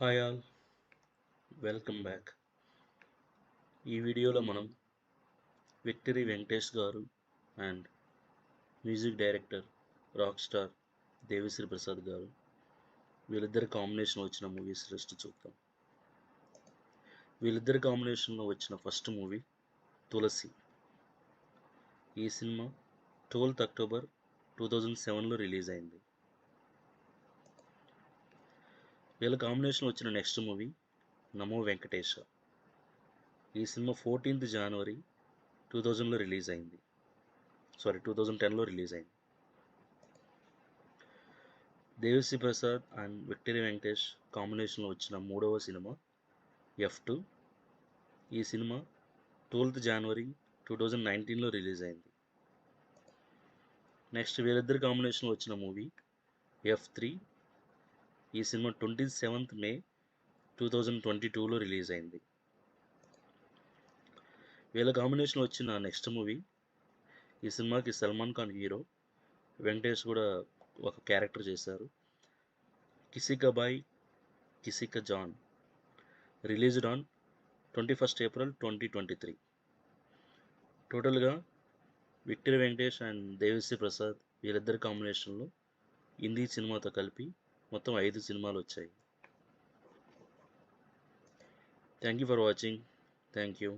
Hi all, welcome back. ఈ వీడియోలో మనం విక్టరీ వెంకటేష్ గారు and music director rock star Devi Sri Prasad గారు వీళ్ళిద్దరి కాంబినేషన్ వచ్చిన మూవీస్ లిస్ట్ చూద్దాం. వీళ్ళిద్దరి కాంబినేషన్లో వచ్చిన ఫస్ట్ మూవీ తులసి. ఈ సినిమా 12th October 2007లో రిలీజ్ అయింది. వీళ్ళ కాంబినేషన్ వచ్చిన నెక్స్ట్ మూవీ నమో వెంకటేశ. ఈ సినిమా 14th January 2000లో రిలీజ్ అయింది. 2010లో రిలీజ్ అయింది. దేవిశ్రీ ప్రసాద్ అండ్ విక్టరీ వెంకటేష్ కాంబినేషన్లో వచ్చిన మూడవ సినిమా F2. ఈ సినిమా 12th January 2019లో రిలీజ్ అయింది. నెక్స్ట్ వీళ్ళిద్దరి కాంబినేషన్లో వచ్చిన మూవీ F3. ఈ సినిమా 27th May 2022లో రిలీజ్ అయింది. వీళ్ళ కాంబినేషన్లో వచ్చిన నెక్స్ట్ మూవీ, ఈ సినిమాకి సల్మాన్ ఖాన్ హీరో, వెంకటేష్ కూడా ఒక క్యారెక్టర్ చేశారు, కిసీ కా భాయ్ కిసీ కా John. Released on 21st April 2023. టోటల్గా విక్టరీ వెంకటేష్ అండ్ దేవిశ్రీ ప్రసాద్ వీళ్ళిద్దరి కాంబినేషన్లో హిందీ సినిమాతో కలిపి మొత్తం 5 సినిమాలు వచ్చాయి. Thank you for watching. Thank you.